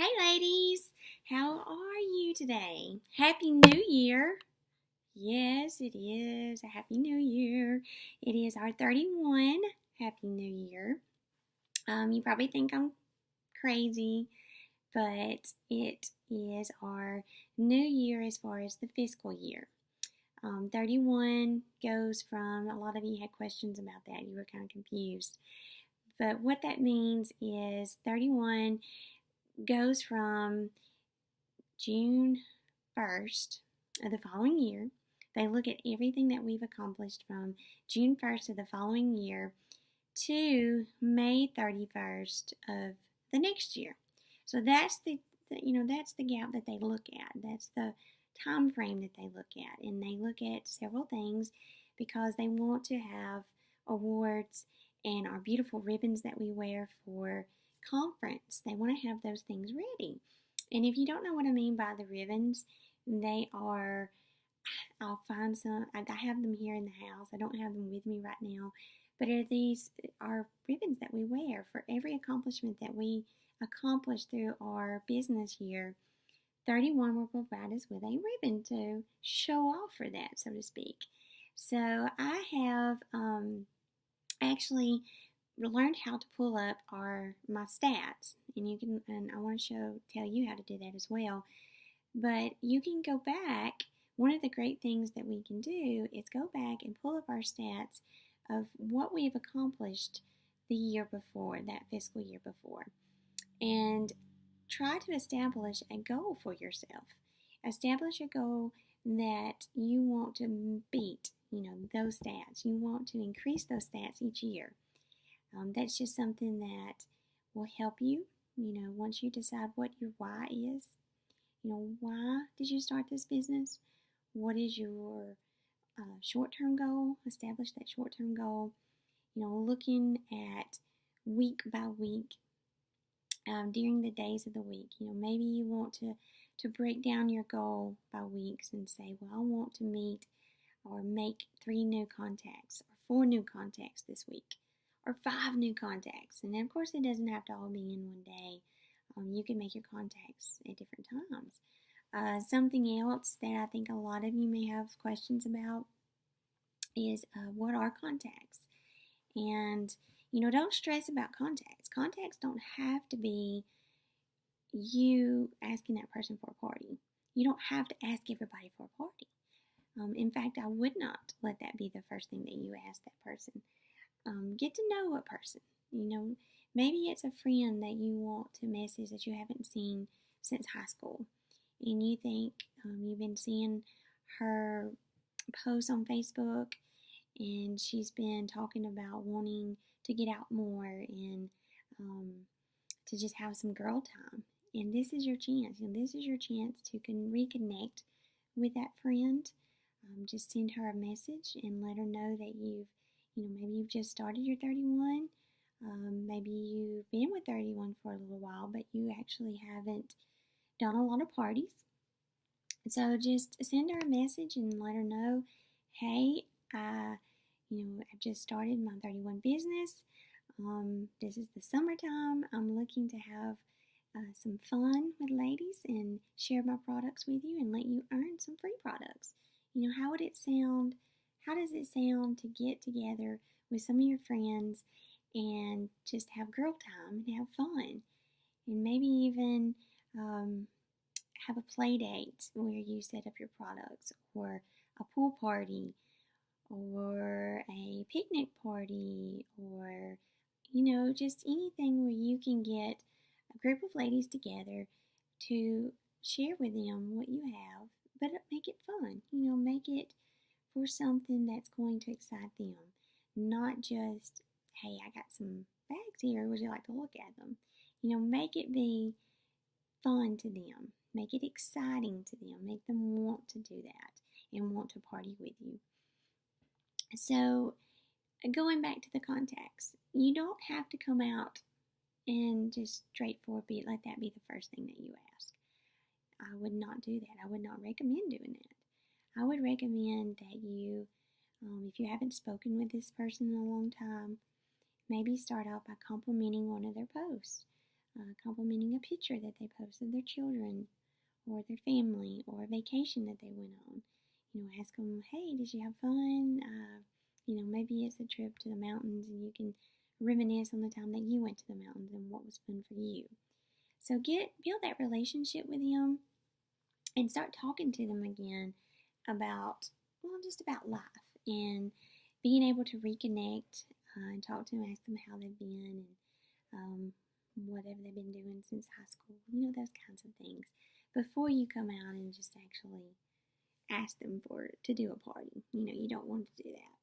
Hey ladies, how are you today? Happy New Year! Yes, it is a Happy New Year. It is our 31. Happy New Year. You probably think I'm crazy, but it is our new year as far as the fiscal year. 31 goes from, a lot of you had questions about that. You were kind of confused. But what that means is 31 goes from June 1st of the following year. They look at everything that we've accomplished from June 1st of the following year to May 31st of the next year. So that's that's the gap that they look at. That's the time frame that they look at, and they look at several things because they want to have awards and our beautiful ribbons that we wear for conference. They want to have those things ready. And if you don't know what I mean by the ribbons, they are, I'll find some, I have them here in the house. I don't have them with me right now, but these are ribbons that we wear for every accomplishment that we accomplish through our business year. 31 will provide us with a ribbon to show off for that, so to speak. So I have actually learned how to pull up my stats, and I want to tell you how to do that as well. But you can go back. One of the great things that we can do is go back and pull up our stats of what we have accomplished the year before, that fiscal year before, and try to establish a goal for yourself. Establish a goal that you want to beat, those stats. You want to increase those stats each year. That's just something that will help you, once you decide what your why is. Why did you start this business? What is your short-term goal? Establish that short-term goal. Looking at week by week, during the days of the week. Maybe you want to break down your goal by weeks and say, well, I want to meet or make 3 new contacts or 4 new contacts this week or 5 new contacts. And of course, it doesn't have to all be in one day. You can make your contacts at different times. Something else that I think a lot of you may have questions about is what are contacts? And, don't stress about contacts. Contacts don't have to be you asking that person for a party. You don't have to ask everybody for a party. In fact, I would not let that be the first thing that you ask that person. Get to know a person. Maybe it's a friend that you want to message that you haven't seen since high school, and you think you've been seeing her posts on Facebook, and she's been talking about wanting to get out more and to just have some girl time. And this is your chance. This is your chance to reconnect with that friend. Just send her a message and let her know that maybe you've just started your 31. Maybe you've been with 31 for a little while, but you actually haven't done a lot of parties. So just send her a message and let her know, hey, I've just started my 31 business. This is the summertime. I'm looking to have some fun with ladies and share my products with you and let you earn some free products. How would it sound? How does it sound to get together with some of your friends and just have girl time and have fun? And maybe even have a play date where you set up your products, or a pool party, or a picnic party, or just anything where you can get a group of ladies together to share with them what you have, but make it fun. Make it for something that's going to excite them, not just, hey, I got some bags here, would you like to look at them? Make it be fun to them, make it exciting to them, make them want to do that and want to party with you. So going back to the contacts, you don't have to come out and just straightforward let that be the first thing that you ask. I would not do that. I would not recommend doing that. I would recommend that you, if you haven't spoken with this person in a long time, maybe start out by complimenting one of their posts. complimenting a picture that they posted of their children or their family or a vacation that they went on. Ask them, hey, did you have fun? Maybe it's a trip to the mountains and you can reminisce on the time that you went to the mountains and what was fun for you. So build that relationship with them and start talking to them again about, just about life and being able to reconnect and talk to them, ask them how they've been and whatever they've been doing since high school, those kinds of things, before you come out and just actually ask them to do a party. You don't want to do that.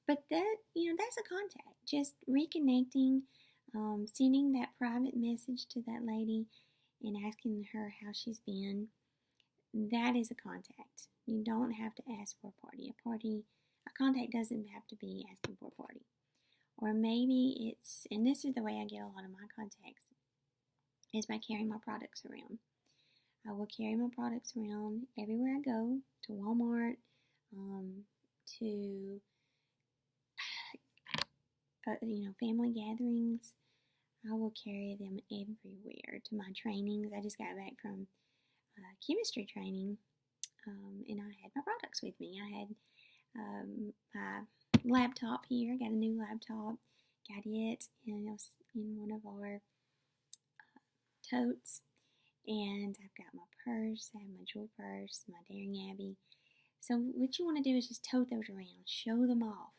But that's a contact. Just reconnecting, sending that private message to that lady and asking her how she's been. That is a contact. You don't have to ask for a party. A contact doesn't have to be asking for a party. Or maybe and this is the way I get a lot of my contacts, is by carrying my products around. I will carry my products around everywhere I go, to Walmart, to family gatherings. I will carry them everywhere. To my trainings. I just got back from chemistry training, and I had my products with me. I had my laptop here. I got a new laptop. Got it in one of our totes. And I've got my purse. I have my jewel purse, my Daring Abbey. So what you want to do is just tote those around. Show them off.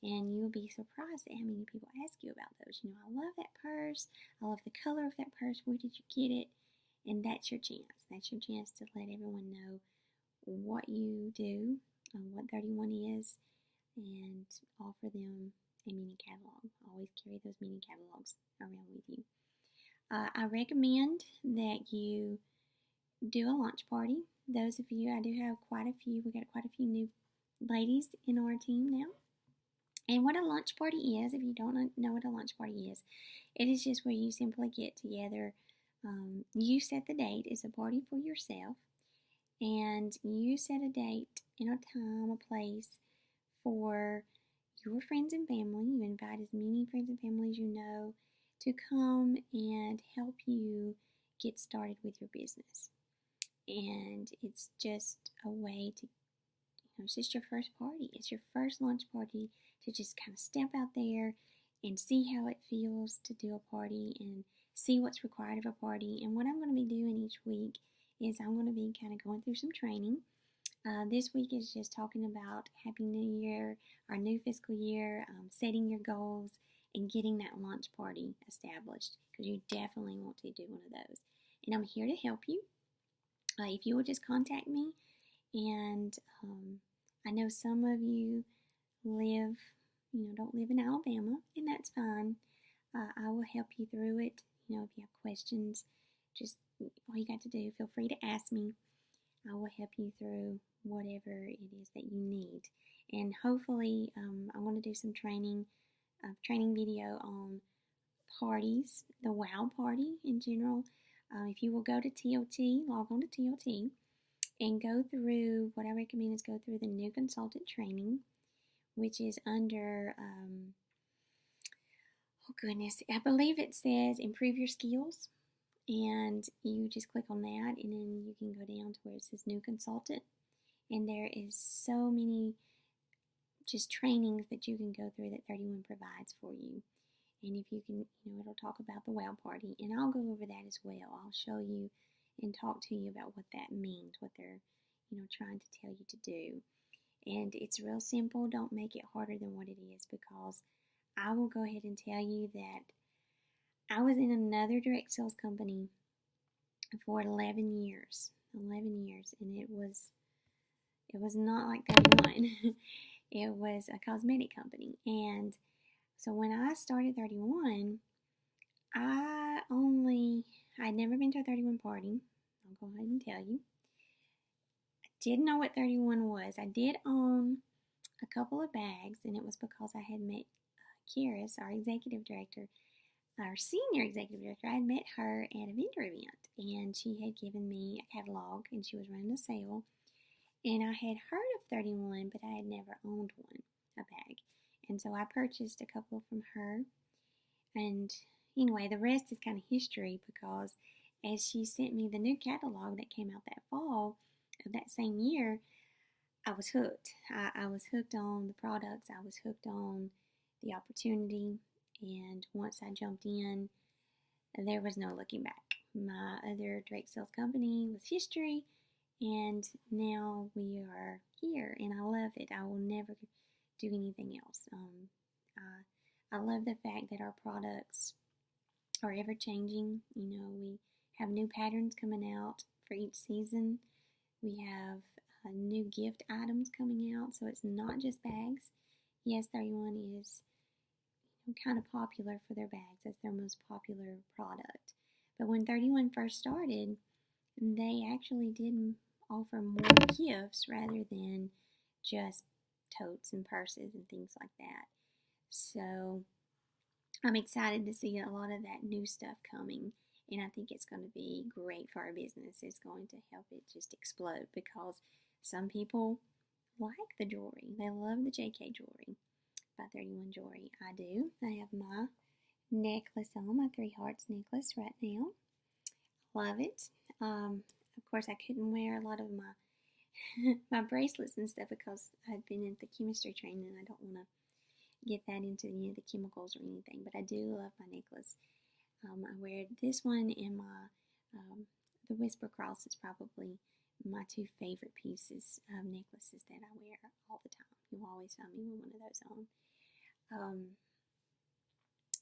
And you'll be surprised at how many people ask you about those. I love that purse. I love the color of that purse. Where did you get it? And that's your chance. That's your chance to let everyone know what you do, what 31 is, and offer them a mini catalog. Always carry those mini catalogs around with you. I recommend that you do a launch party. Those of you, I do have quite a few. We got quite a few new ladies in our team now. And what a launch party is, if you don't know what a launch party is, it is just where you simply get together. You set the date. It's a party for yourself. And you set a date and a time, a place for your friends and family. You invite as many friends and family as you know to come and help you get started with your business. And it's just a way to, it's just your first party. It's your first launch party to just kind of step out there and see how it feels to do a party and see what's required of a party. And what I'm going to be doing each week is I'm going to be kind of going through some training. This week is just talking about Happy New Year, our new fiscal year, setting your goals, and getting that launch party established, because you definitely want to do one of those. And I'm here to help you. If you will just contact me, and I know some of you don't live in Alabama, and that's fine. I will help you through it. If you have questions, just all you got to do, feel free to ask me. I will help you through whatever it is that you need. And hopefully, I want to do some training video on parties, the WOW party in general. If you will go to TOT, log on to TOT, and go through, what I recommend is go through the new consultant training, which is under, I believe it says improve your skills. And you just click on that, and then you can go down to where it says new consultant. And there is so many just trainings that you can go through that 31 provides for you. And if you can, it'll talk about the WOW party, and I'll go over that as well. I'll show you and talk to you about what that means, what they're, trying to tell you to do. And it's real simple. Don't make it harder than what it is, because I will go ahead and tell you that I was in another direct sales company for 11 years. 11 years, and it was not like 31. It was a cosmetic company. And so when I started 31, I'd never been to a 31 party. I'll go ahead and tell you. I didn't know what 31 was. I did own a couple of bags, and it was because I had met Karis, our executive director, our senior executive director. I had met her at a vendor event, and she had given me a catalog, and she was running a sale. And I had heard of 31, but I had never owned one, a bag. And so I purchased a couple from her, and Anyway, the rest is kind of history because as she sent me the new catalog that came out that fall of that same year, I was hooked. I was hooked on the products. I was hooked on the opportunity. And once I jumped in, there was no looking back. My other direct sales company was history, and now we are here, and I love it. I will never do anything else. I love the fact that our products are ever changing. We have new patterns coming out for each season. We have new gift items coming out, so it's not just bags. Yes, 31 is kind of popular for their bags. That's their most popular product. But when 31 first started, they actually did offer more gifts rather than just totes and purses and things like that. So I'm excited to see a lot of that new stuff coming, and I think it's going to be great for our business. It's going to help it just explode because some people like the jewelry. They love the JK jewelry by 31 Jewelry. I do. I have my necklace on, my 3 hearts necklace right now. Love it. Of course, I couldn't wear a lot of my my bracelets and stuff because I've been in the chemistry training and I don't want to get that into the chemicals or anything. But I do love my necklace. I wear this one and my the Whisper Cross is probably my 2 favorite pieces of necklaces that I wear all the time. You'll always find me with one of those on.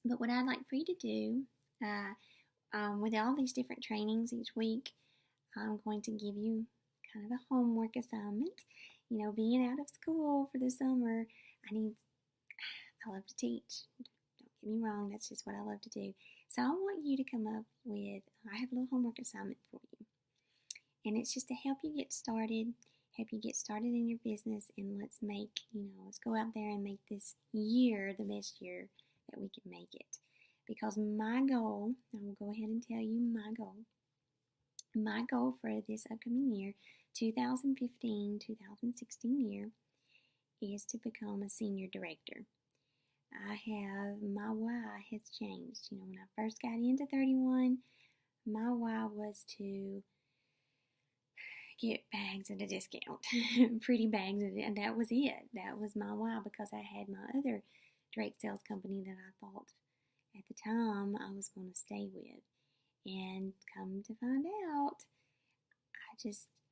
But what I'd like for you to do, with all these different trainings each week, I'm going to give you kind of a homework assignment. Being out of school for the summer, I love to teach. Don't get me wrong, that's just what I love to do. So I want you to come up with, I have a little homework assignment for you. And it's just to help you get started in your business, and let's go out there and make this year the best year that we can make it. Because my goal, I will go ahead and tell you my goal for this upcoming year, 2015-2016 year, is to become a senior director. My why has changed. When I first got into 31, my why was to get bags at a discount, pretty bags, and that was it. That was my why, because I had my other direct sales company that I thought at the time I was going to stay with. And come to find out,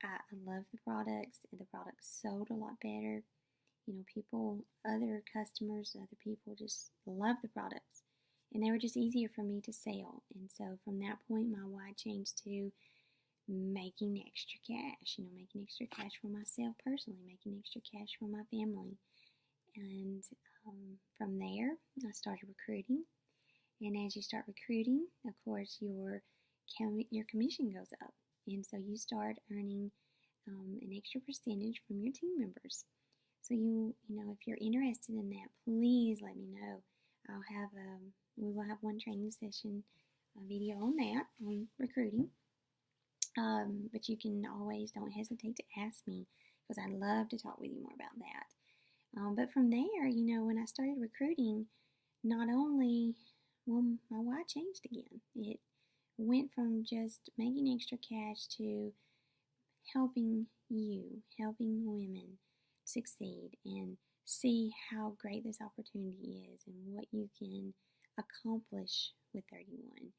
I love the products, and the products sold a lot better. Other customers, other people just love the products, and they were just easier for me to sell. And so from that point, my why changed to making extra cash, making extra cash for myself personally, making extra cash for my family. And from there, I started recruiting. And as you start recruiting, of course, your commission goes up. And so you start earning an extra percentage from your team members. So if you're interested in that, please let me know. We will have one training session video on that, on recruiting. But you can always, don't hesitate to ask me, because I'd love to talk with you more about that. But from there, when I started recruiting, not only, my why changed again. It went from just making extra cash to helping women succeed and see how great this opportunity is and what you can accomplish with 31.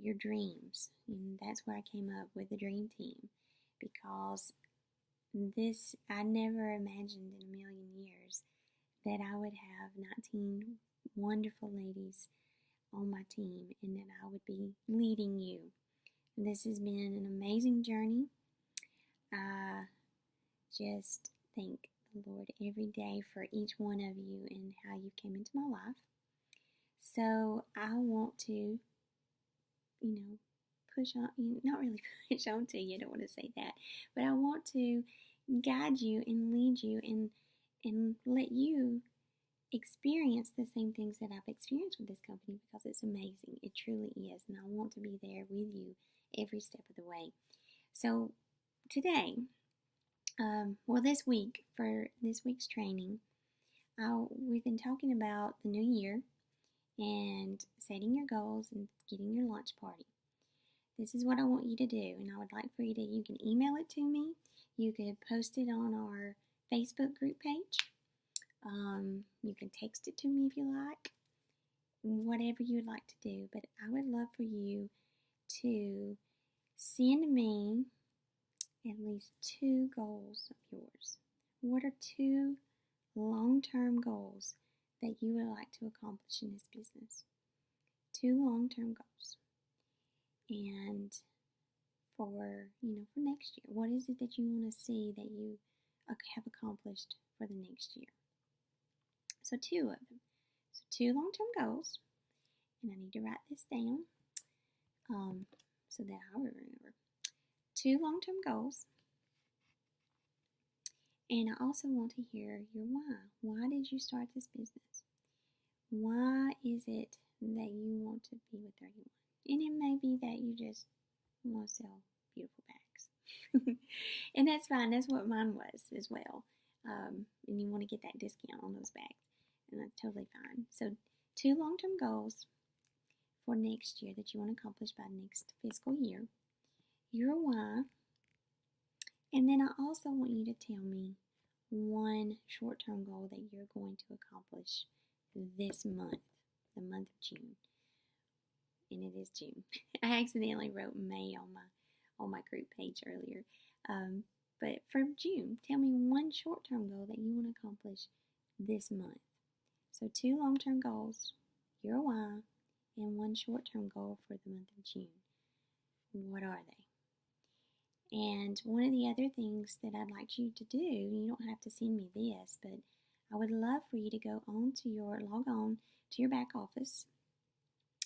Your dreams, and that's where I came up with the dream team, because I never imagined in a million years that I would have 19 wonderful ladies on my team and that I would be leading you. This has been an amazing journey. I just thank the Lord every day for each one of you and how you came into my life. So I want to, push on, not really push on to you, I don't want to say that, but I want to guide you and lead you and let you experience the same things that I've experienced with this company, because it's amazing. It truly is, and I want to be there with you every step of the way. So today, this week, for this week's training, we've been talking about the new year and setting your goals and getting your launch party. This is what I want you to do, and I would like for you can email it to me. You could post it on our Facebook group page. You can text it to me if you like, whatever you would like to do. But I would love for you to send me at least 2 goals of yours. What are 2 long-term goals that you would like to accomplish in this business? 2 long-term goals. And for next year, what is it that you want to see that you have accomplished for the next year? So 2 of them. So 2 long-term goals, and I need to write this down so that I will remember. 2 long-term goals, and I also want to hear your why. Why did you start this business? Why is it that you want to be with 31? And it may be that you just want to sell beautiful bags. And that's fine. That's what mine was as well. And you want to get that discount on those bags. And that's totally fine. So 2 long-term goals for next year that you want to accomplish by next fiscal year. Your why. And then I also want you to tell me 1 short-term goal that you're going to accomplish this month, the month of June. And it is June. I accidentally wrote May on my group page earlier. But for June, tell me 1 short-term goal that you want to accomplish this month. So 2 long-term goals, your why, and 1 short-term goal for the month of June. What are they? And one of the other things that I'd like you to do, you don't have to send me this, but I would love for you to log on to your back office.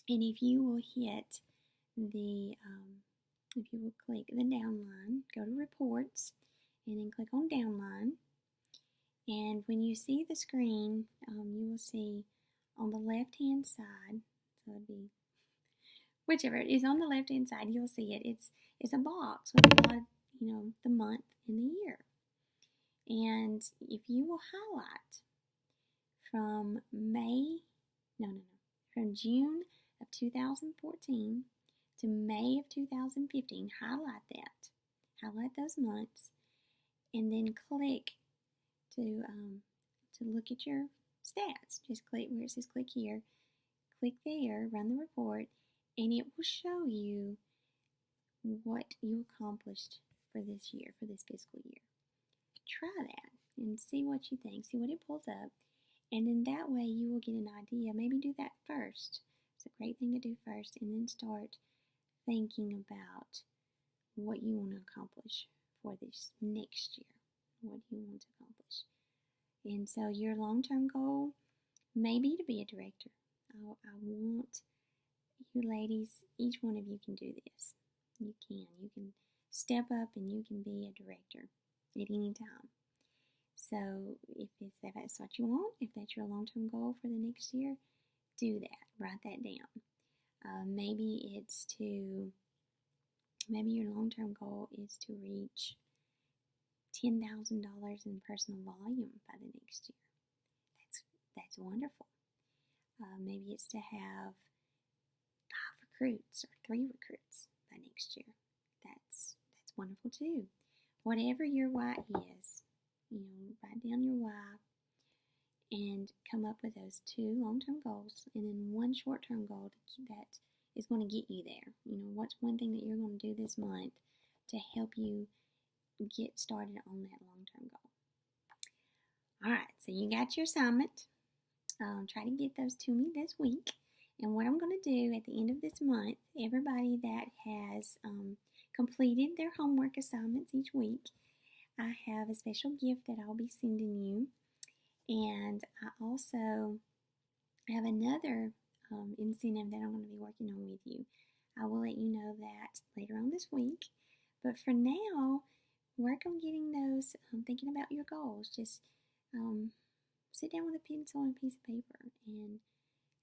And if you will click the downline, go to reports, and then click on downline. And when you see the screen, you will see on the left-hand side, so it'd be whichever it is on the left-hand side, you'll see it. It's a box with a lot of, the month and the year. And if you will highlight from from June of 2014 to May of 2015, highlight those months, and then click to look at your stats. Just click where it says click here, click there, run the report, and it will show you what you accomplished for this year, for this fiscal year. Try that and see what you think, see what it pulls up, and then that way you will get an idea. Maybe do that first. It's a great thing to do first, and then start thinking about what you want to accomplish for this next year. What do you want to accomplish? And so your long-term goal may be to be a director. I want you ladies, each one of you can do this. You can step up and you can be a director at any time. So if that's what you want, if that's your long-term goal for the next year, do that. Write that down. Maybe your long-term goal is to reach $10,000 in personal volume by the next year. That's wonderful. Maybe it's to have 5 recruits or 3 recruits by next year. That's wonderful too. Whatever your why is, write down your why and come up with those 2 long-term goals and then 1 short-term goal that is going to get you there. What's one thing that you're going to do this month to help you get started on that long-term goal. All right, so you got your assignment. Try to get those to me this week. And what I'm going to do at the end of this month, everybody that has completed their homework assignments each week, I have a special gift that I'll be sending you. And I also have another incentive that I'm going to be working on with you. I will let you know that later on this week. But for now, work on getting those, thinking about your goals. Just sit down with a pencil and a piece of paper and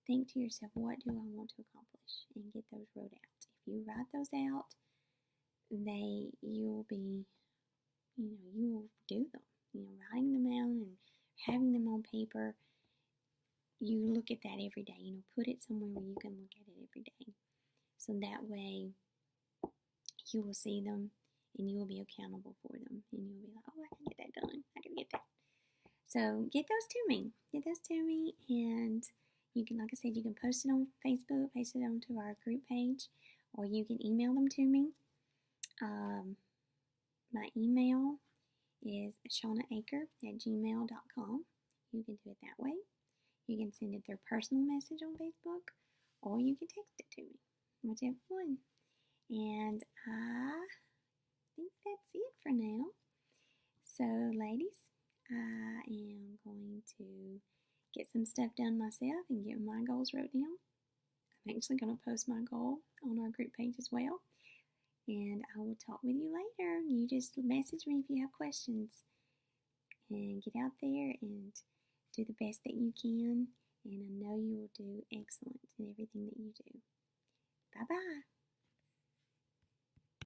think to yourself, what do I want to accomplish? And get those wrote out. If you write those out, you will do them. Writing them out and having them on paper, you look at that every day. Put it somewhere where you can look at it every day. So that way you will see them and you will be accountable for them. And you'll be like, oh, I can get that done. I can get that. So get those to me. Get those to me. And you can, like I said, you can post it on Facebook, paste it onto our group page, or you can email them to me. My email is shawnaaker@gmail.com. You can do it that way. You can send it through personal message on Facebook, or you can text it to me, whichever one. And I think that's it for now. So, ladies, I am going to get some stuff done myself and get my goals wrote down. I'm actually going to post my goal on our group page as well. And I will talk with you later. You just message me if you have questions. And get out there and do the best that you can. And I know you will do excellent in everything that you do. Bye-bye.